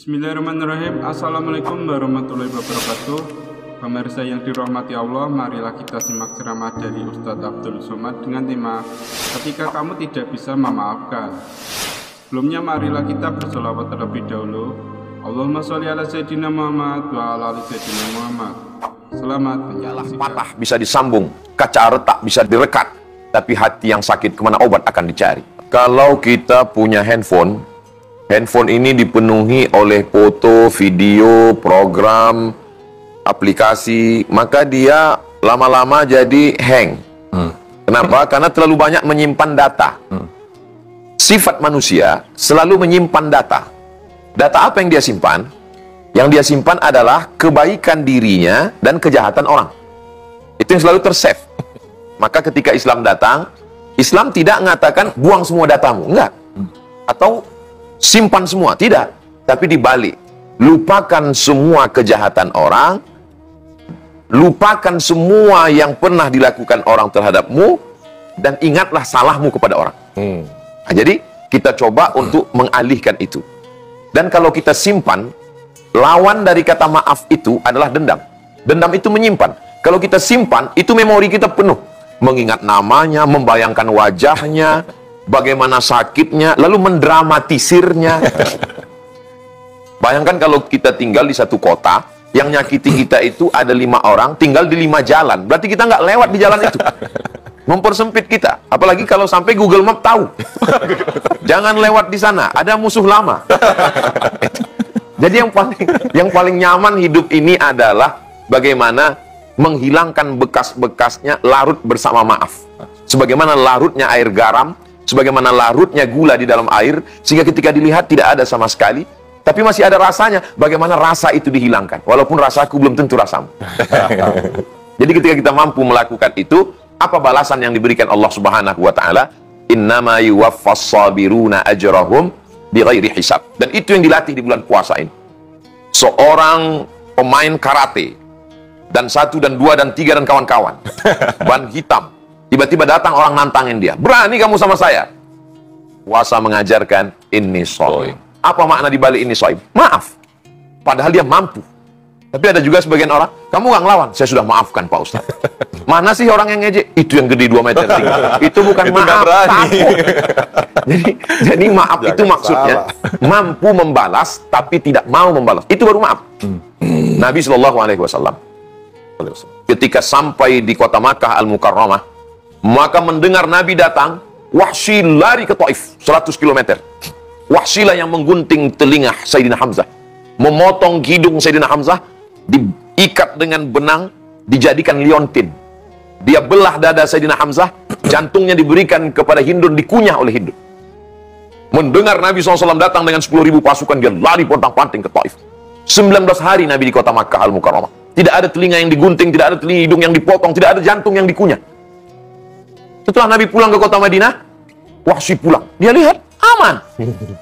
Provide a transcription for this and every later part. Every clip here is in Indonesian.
Bismillahirrahmanirrahim. Assalamualaikum warahmatullahi wabarakatuh. Pemirsa yang dirahmati Allah, marilah kita simak ceramah dari Ustadz Abdul Somad dengan tema Ketika Kamu Tidak Bisa Memaafkan. Sebelumnya marilah kita berselawat terlebih dahulu. Allahumma sholli ala Sayyidina Muhammad wa ala ali Sayyidina Muhammad. Selamat menyaksikan. Patah bisa disambung, kaca retak bisa direkat, tapi hati yang sakit kemana obat akan dicari. Kalau kita punya handphone ini dipenuhi oleh foto, video, program, aplikasi, maka dia lama-lama jadi hang. Kenapa? Karena terlalu banyak menyimpan data. Sifat manusia selalu menyimpan data. Data apa yang dia simpan? Yang dia simpan adalah kebaikan dirinya dan kejahatan orang. Itu yang selalu tersave. Maka ketika Islam datang, Islam tidak mengatakan buang semua datamu, enggak. Atau simpan semua, tidak. Tapi dibalik, lupakan semua kejahatan orang, lupakan semua yang pernah dilakukan orang terhadapmu, dan ingatlah salahmu kepada orang. Nah, jadi kita coba untuk mengalihkan itu. Dan kalau kita simpan, lawan dari kata maaf itu adalah dendam. Dendam itu menyimpan. Kalau kita simpan, itu memori kita penuh. Mengingat namanya, membayangkan wajahnya, bagaimana sakitnya, lalu mendramatisirnya. Bayangkan kalau kita tinggal di satu kota, yang nyakiti kita itu ada 5 orang, tinggal di 5 jalan. Berarti kita nggak lewat di jalan itu. Mempersempit kita. Apalagi kalau sampai Google Map tahu. Jangan lewat di sana, ada musuh lama. Jadi yang paling nyaman hidup ini adalah bagaimana menghilangkan bekas-bekasnya larut bersama maaf. Sebagaimana larutnya air garam, sebagaimana larutnya gula di dalam air, sehingga ketika dilihat tidak ada sama sekali, tapi masih ada rasanya. Bagaimana rasa itu dihilangkan, walaupun rasaku belum tentu rasamu. Jadi ketika kita mampu melakukan itu, apa balasan yang diberikan Allah Subhanahu wa Ta'ala? Innama yuwaffas sabiruna ajrahum bighairi hisab. Dan itu yang dilatih di bulan puasa ini. Seorang pemain karate, dan 1 dan 2 dan 3 dan kawan-kawan, ban hitam, tiba-tiba datang orang nantangin dia. Berani kamu sama saya? Puasa mengajarkan ini shaim. Apa makna dibalik ini shaim? Maaf. Padahal dia mampu. Tapi ada juga sebagian orang, kamu nggak ngelawan. Saya sudah maafkan Pak Ustaz. Mana sih orang yang ngejek? Itu yang gede 2 meter tinggi. Itu bukan itu maaf, takut. Jadi maaf itu maksudnya mampu membalas tapi tidak mau membalas. Itu baru maaf. Nabi SAW ketika sampai di kota Makkah Al-Mukarramah, maka mendengar Nabi datang, Wahsy lari ke Taif 100 km. Wahsy lah yang menggunting telinga Sayyidina Hamzah, memotong hidung Sayyidina Hamzah, diikat dengan benang, dijadikan liontin. Dia belah dada Sayyidina Hamzah, jantungnya diberikan kepada Hindun, dikunyah oleh Hindun. Mendengar Nabi SAW datang dengan 10.000 pasukan, dia lari pontang-panting ke Taif. 19 hari Nabi di kota Makkah Al-Mukarramah. Tidak ada telinga yang digunting, tidak ada telinga hidung yang dipotong, tidak ada jantung yang dikunyah. Setelah Nabi pulang ke kota Madinah, Wahsy pulang. Dia lihat, aman.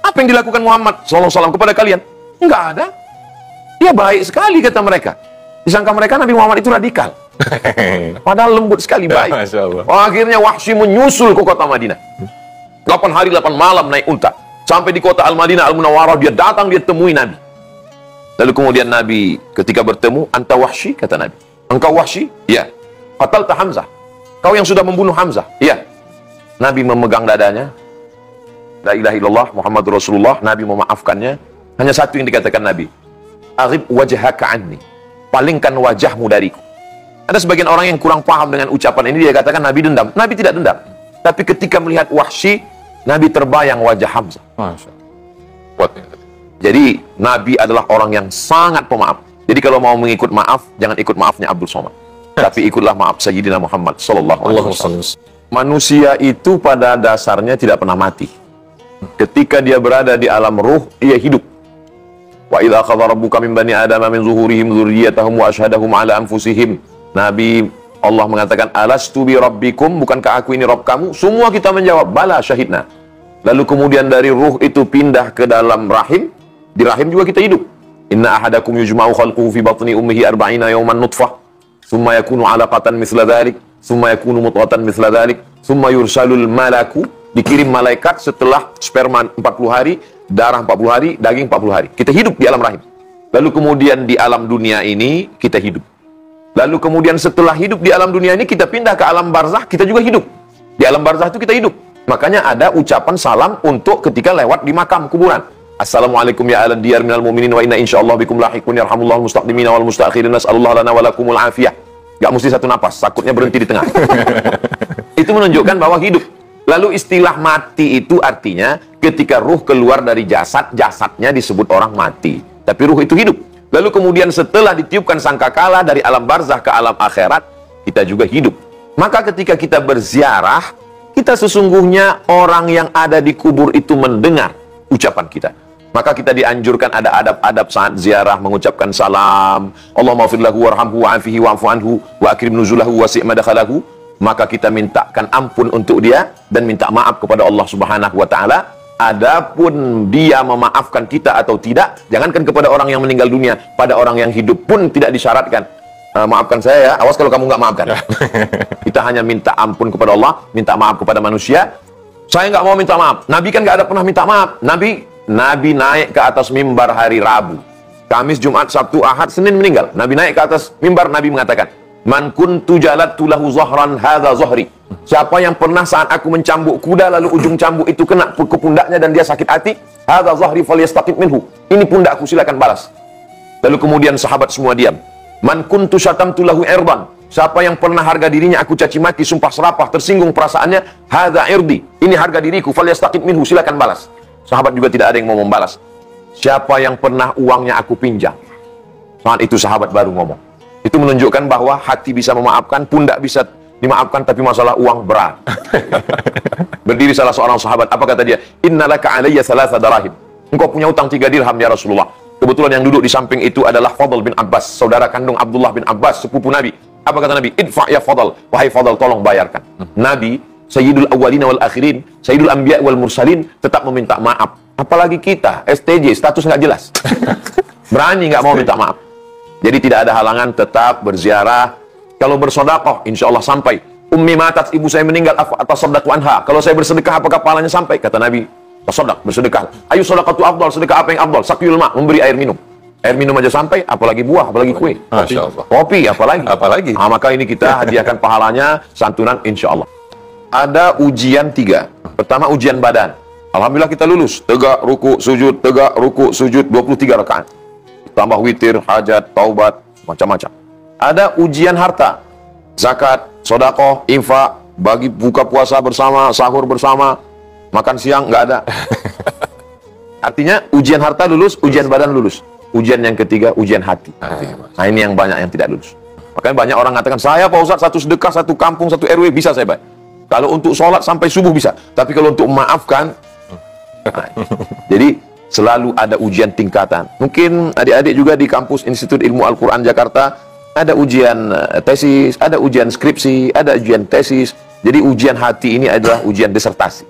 Apa yang dilakukan Muhammad SAW kepada kalian? Enggak ada. Dia baik sekali, kata mereka. Disangka mereka Nabi Muhammad itu radikal. Padahal lembut sekali, baik. Akhirnya Wahsy menyusul ke kota Madinah. 8 hari 8 malam naik unta. Sampai di kota Al-Madinah Al-Munawwarah, dia datang, dia temui Nabi. Lalu kemudian Nabi ketika bertemu, anta Wahsy, kata Nabi. Engkau Wahsy? Ya. Qatalta Hamzah. Kau yang sudah membunuh Hamzah? Ya. Nabi memegang dadanya. La ilaha illallah Muhammadur Rasulullah. Nabi memaafkannya. Hanya satu yang dikatakan Nabi. Aghib wajhaka anni. Palingkan wajahmu dariku. Ada sebagian orang yang kurang paham dengan ucapan ini, dia katakan Nabi dendam. Nabi tidak dendam. Tapi ketika melihat Wahsy, Nabi terbayang wajah Hamzah. Masya Allah. Jadi Nabi adalah orang yang sangat pemaaf. Jadi kalau mau mengikut maaf, jangan ikut maafnya Abdul Somad, tapi ikutlah maaf Sayyidina Muhammad Sallallahu Alaihi Wasallam. Manusia itu pada dasarnya tidak pernah mati. Ketika dia berada di alam ruh, ia hidup. Wa idza akhadha rabbuka min bani adama min zuhurihim dzurriyyatahum wa asyhadahum ala anfusihim. Nabi Allah mengatakan, alastu bi rabbikum, bukankah aku ini Rabb kamu? Semua kita menjawab, bala syahidna. Lalu kemudian dari ruh itu pindah ke dalam rahim. Di rahim juga kita hidup. Inna ahadakum yujma'u khalquhu fi batni ummihi 40 yawman nutfah, thumma yakunu 'alaqatan mithla dhalik, thumma yakunu mudghatan mithla dhalik, thumma yursalul malaku, dikirim malaikat setelah sperma 40 hari, darah 40 hari, daging 40 hari. Kita hidup di alam rahim. Lalu kemudian di alam dunia ini kita hidup. Lalu kemudian setelah hidup di alam dunia ini kita pindah ke alam barzakh, kita juga hidup. Di alam barzakh itu kita hidup. Makanya ada ucapan salam untuk ketika lewat di makam kuburan. Assalamualaikum ya ahlan diyar minal mu'minin wa inna insyaallah bikum lahiqun yarhamullahu mustaqdimina wal mustaakhirin nas'alullah lana wa lakumul afiyah. Gak mesti satu napas, takutnya berhenti di tengah. Itu menunjukkan bahwa hidup. Lalu istilah mati itu artinya ketika ruh keluar dari jasad, jasadnya disebut orang mati. Tapi ruh itu hidup. Lalu kemudian setelah ditiupkan sangkakala dari alam barzakh ke alam akhirat, kita juga hidup. Maka ketika kita berziarah, kita sesungguhnya orang yang ada di kubur itu mendengar ucapan kita. Maka kita dianjurkan ada adab-adab saat ziarah, mengucapkan salam. Allahumma ighfir lahu warhamhu wa'afihi wa'fu anhu wa akrim nuzulahu wasi' madkhalahu. Maka kita mintakan ampun untuk dia dan minta maaf kepada Allah Subhanahu wa taala. Adapun dia memaafkan kita atau tidak, jangankan kepada orang yang meninggal dunia, pada orang yang hidup pun tidak disyaratkan. Maafkan saya ya, awas kalau kamu nggak maafkan. Kita hanya minta ampun kepada Allah, minta maaf kepada manusia. Saya nggak mau minta maaf. Nabi kan nggak ada pernah minta maaf. Nabi naik ke atas mimbar hari Rabu, Kamis, Jumat, Sabtu, Ahad, Senin meninggal. Nabi naik ke atas mimbar, Nabi mengatakan, Man kuntu jalattu lahu zahran hadza zahri. Siapa yang pernah saat aku mencambuk kuda lalu ujung cambuk itu kena ke pundaknya dan dia sakit hati, hadza zahri falyastaqim minhu. Ini pundakku, silakan balas. Lalu kemudian sahabat semua diam. Man kuntu syatamtu lahu irdan. Siapa yang pernah harga dirinya aku caci maki, sumpah serapah, tersinggung perasaannya, hadza irdi. Ini harga diriku, falyastaqim minhu, silakan balas. Sahabat juga tidak ada yang mau membalas. Siapa yang pernah uangnya aku pinjam? Saat itu sahabat baru ngomong. Itu menunjukkan bahwa hati bisa memaafkan, pundak bisa dimaafkan, tapi masalah uang berat. Berdiri salah seorang sahabat, apa kata dia? Innalaka alayya thalatha darahim. Engkau punya utang 3 dirham ya Rasulullah. Kebetulan yang duduk di samping itu adalah Fadl bin Abbas, saudara kandung Abdullah bin Abbas, sepupu Nabi. Apa kata Nabi? Idfa' ya Fadl. Wahai Fadl, tolong bayarkan. Nabi, Sayyidul Awwalina wal Akhirin, Sayyidul Anbiya wal Mursalin, tetap meminta maaf. Apalagi kita, STJ, status nggak jelas. Berani nggak mau minta maaf. Jadi tidak ada halangan, tetap berziarah. Kalau bersodakoh, insya Allah sampai. Ummi matat, ibu saya meninggal, atas sodaku anha. Kalau saya bersedekah, apakah pahalanya sampai? Kata Nabi, tasodak, bersedekah. Ayu sodakatu afdal, sedekah apa yang afdal? Sakyul ma, memberi air minum. Air minum aja sampai, apalagi buah, apalagi kue. Masya Allah. Kopi, apalagi. Apalagi. Maka ini kita hadiahkan pahalanya, santunan, insya Allah. Ada ujian 3. Pertama, ujian badan. Alhamdulillah kita lulus. Tegak, ruku, sujud, tegak, ruku, sujud, 23 rakaat. Tambah witir, hajat, taubat, macam-macam. Ada ujian harta. Zakat, sedekah, infak, bagi buka puasa bersama, sahur bersama, makan siang nggak ada. Artinya ujian harta lulus, ujian badan lulus. Ujian yang ketiga, ujian hati. Nah ini yang banyak yang tidak lulus. Makanya banyak orang mengatakan, saya Pak Ustadz, satu sedekah, satu kampung, satu RW, bisa saya bayar. Kalau untuk sholat sampai subuh bisa. Tapi kalau untuk memaafkan, nah, jadi selalu ada ujian tingkatan. Mungkin adik-adik juga di kampus Institut Ilmu Al-Quran Jakarta ada ujian tesis, ada ujian skripsi, ada ujian tesis. Jadi ujian hati ini adalah ujian disertasi.